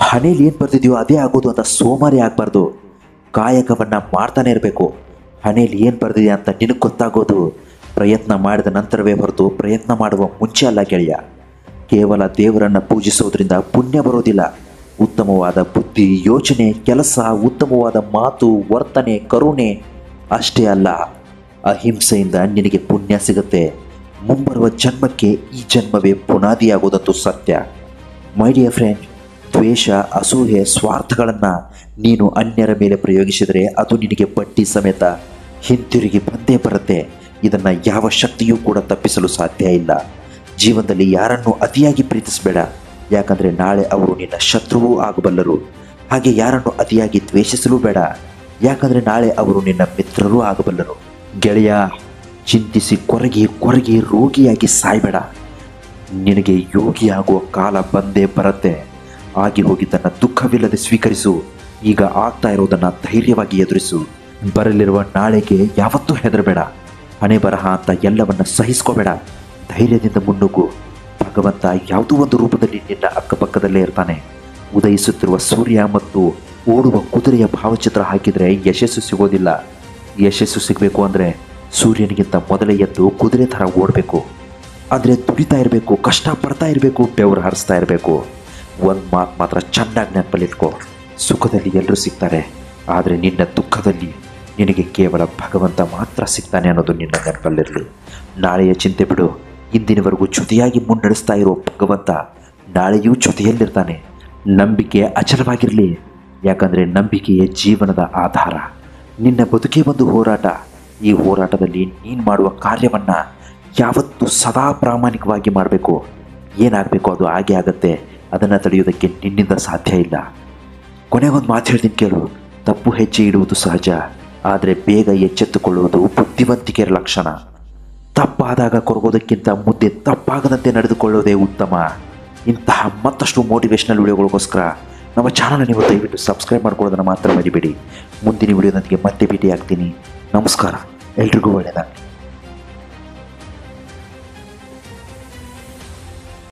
ಹಣೆಯಲ್ಲಿ ಏನು ಬರ್ತಿದೆಯೋ ಅದೇ ಆಗೋದು ಅಂತ ಸೋಮಾರಿ ಆಗಬಾರ್ದು. ಕಾಯಕವನ್ನು ಮಾಡ್ತಾನೆ ಇರಬೇಕು. ಹಣೆಯಲ್ಲಿ ಏನು ಬರ್ದಿದೆ ಅಂತ ನಿನಗೆ ಗೊತ್ತಾಗೋದು ಪ್ರಯತ್ನ ಮಾಡಿದ ನಂತರವೇ ಹೊರತು ಪ್ರಯತ್ನ ಮಾಡುವ ಮುಂಚೆ ಅಲ್ಲ ಗೆಳೆಯ. ಕೇವಲ ದೇವರನ್ನು ಪೂಜಿಸೋದ್ರಿಂದ ಪುಣ್ಯ ಬರೋದಿಲ್ಲ. ಉತ್ತಮವಾದ ಬುದ್ಧಿ, ಯೋಚನೆ, ಕೆಲಸ, ಉತ್ತಮವಾದ ಮಾತು, ವರ್ತನೆ, ಕರುಣೆ ಅಷ್ಟೇ ಅಲ್ಲ, ಅಹಿಂಸೆಯಿಂದ ನಿನಗೆ ಪುಣ್ಯ ಸಿಗುತ್ತೆ. ಮುಂಬರುವ ಜನ್ಮಕ್ಕೆ ಈ ಜನ್ಮವೇ ಬುನಾದಿಯಾಗೋದಂತೂ ಸತ್ಯ. ಮೈ ಡಿಯರ್ ಫ್ರೆಂಡ್, ದ್ವೇಷ, ಅಸೂಹೆ, ಸ್ವಾರ್ಥಗಳನ್ನು ನೀನು ಅನ್ಯರ ಮೇಲೆ ಪ್ರಯೋಗಿಸಿದರೆ ಅದು ನಿನಗೆ ಬಡ್ಡಿ ಸಮೇತ ಹಿಂತಿರುಗಿ ಬಂದೇ ಬರುತ್ತೆ. ಇದನ್ನು ಯಾವ ಶಕ್ತಿಯೂ ಕೂಡ ತಪ್ಪಿಸಲು ಸಾಧ್ಯ ಇಲ್ಲ. ಜೀವನದಲ್ಲಿ ಯಾರನ್ನು ಅತಿಯಾಗಿ ಪ್ರೀತಿಸಬೇಡ, ಯಾಕಂದರೆ ನಾಳೆ ಅವರು ನಿನ್ನ ಶತ್ರುವೂ ಆಗಬಲ್ಲರು. ಹಾಗೆ ಯಾರನ್ನು ಅತಿಯಾಗಿ ದ್ವೇಷಿಸಲೂ ಬೇಡ, ಯಾಕಂದರೆ ನಾಳೆ ಅವರು ನಿನ್ನ ಮಿತ್ರರೂ ಆಗಬಲ್ಲರು. ಗೆಳೆಯ, ಚಿಂತಿಸಿ ಕೊರಗಿ ಕೊರಗಿ ರೋಗಿಯಾಗಿ ಸಾಯಬೇಡ. ನಿನಗೆ ಯೋಗಿಯಾಗುವ ಕಾಲ ಬಂದೇ ಬರುತ್ತೆ. ಆಗಿ ಹೋಗಿದ್ದನ್ನು ದುಃಖವಿಲ್ಲದೆ ಸ್ವೀಕರಿಸು. ಈಗ ಆಗ್ತಾ ಇರೋದನ್ನು ಧೈರ್ಯವಾಗಿ ಎದುರಿಸು. ಬರಲಿರುವ ನಾಳೆಗೆ ಯಾವತ್ತೂ ಹೆದರಬೇಡ. ಹಣೆ ಬರಹ ಅಂತ ಎಲ್ಲವನ್ನ ಸಹಿಸ್ಕೋಬೇಡ. ಧೈರ್ಯದಿಂದ ಮುನ್ನುಗ್ಗು. ಭಗವಂತ ಯಾವುದೋ ಒಂದು ರೂಪದಲ್ಲಿ ನಿನ್ನ ಅಕ್ಕಪಕ್ಕದಲ್ಲೇ ಇರ್ತಾನೆ. ಉದಯಿಸುತ್ತಿರುವ ಸೂರ್ಯ ಮತ್ತು ಓಡುವ ಕುದುರೆಯ ಭಾವಚಿತ್ರ ಹಾಕಿದರೆ ಯಶಸ್ಸು ಸಿಗೋದಿಲ್ಲ. ಯಶಸ್ಸು ಸಿಗಬೇಕು ಅಂದರೆ ಸೂರ್ಯನಿಗಿಂತ ಮೊದಲೇ ಎದ್ದು ಕುದುರೆ ಥರ ಓಡಬೇಕು. ಆದರೆ ದುಡಿತಾ ಇರಬೇಕು, ಕಷ್ಟಪಡ್ತಾ ಇರಬೇಕು, ಬೆವರು ಹರಿಸ್ತಾ ಇರಬೇಕು. ಒಂದು ಮಾತು ಮಾತ್ರ ಚೆನ್ನಾಗಿ ನೆನಪಲ್ಲಿಟ್ಕೋ, ಸುಖದಲ್ಲಿ ಎಲ್ಲರೂ ಸಿಗ್ತಾರೆ, ಆದರೆ ನಿನ್ನ ದುಃಖದಲ್ಲಿ ನಿನಗೆ ಕೇವಲ ಭಗವಂತ ಮಾತ್ರ ಸಿಗ್ತಾನೆ ಅನ್ನೋದು ನಿನ್ನ ನೆನಪಲ್ಲಿರಲಿ. ನಾಳೆಯ ಚಿಂತೆ ಬಿಡು. ಇಂದಿನವರೆಗೂ ಜೊತೆಯಾಗಿ ಮುನ್ನಡೆಸ್ತಾ ಇರೋ ಭಗವಂತ ನಾಳೆಯೂ ಜೊತೆಯಲ್ಲಿರ್ತಾನೆ. ನಂಬಿಕೆ ಅಚಲವಾಗಿರಲಿ, ಯಾಕಂದರೆ ನಂಬಿಕೆಯೇ ಜೀವನದ ಆಧಾರ. ನಿನ್ನ ಬದುಕೇ ಒಂದು ಹೋರಾಟ. ಈ ಹೋರಾಟದಲ್ಲಿ ನೀನು ಮಾಡುವ ಕಾರ್ಯವನ್ನು ಯಾವತ್ತೂ ಸದಾ ಪ್ರಾಮಾಣಿಕವಾಗಿ ಮಾಡಬೇಕು. ಏನಾಗಬೇಕು ಅದು ಆಗೇ ಆಗುತ್ತೆ. ಅದನ್ನು ತಡೆಯೋದಕ್ಕೆ ನಿನ್ನಿಂದ ಸಾಧ್ಯ ಇಲ್ಲ. ಕೊನೆಗೊಂದು ಮಾತು ಹೇಳ್ತೀನಿ ಕೇಳು. ತಪ್ಪು ಹೆಜ್ಜೆ ಇಡುವುದು ಸಹಜ, ಆದರೆ ಬೇಗ ಎಚ್ಚೆತ್ತುಕೊಳ್ಳುವುದು ಬುದ್ಧಿವಂತಿಕೆಯ ಲಕ್ಷಣ. ತಪ್ಪಾದಾಗ ಕೊರಗೋದಕ್ಕಿಂತ ಮುಂದೆ ತಪ್ಪಾಗದಂತೆ ನಡೆದುಕೊಳ್ಳೋದೇ ಉತ್ತಮ. ಇಂತಹ ಮತ್ತಷ್ಟು ಮೋಟಿವೇಶ್ನಲ್ ವಿಡಿಯೋಗಳಿಗೋಸ್ಕರ ನಮ್ಮ ಚಾನಲ್ ನೀವು ದಯವಿಟ್ಟು ಸಬ್ಸ್ಕ್ರೈಬ್ ಮಾಡ್ಕೊಳ್ಳೋದನ್ನು ಮಾತ್ರ ಮರಿಬೇಡಿ. ಮುಂದಿನ ವಿಡಿಯೋದೊಂದಿಗೆ ಮತ್ತೆ ಭೇಟಿ ಆಗ್ತೀನಿ. ನಮಸ್ಕಾರ. ಎಲ್ರಿಗೂ ಒಳ್ಳೆಯದಾಗಲಿ.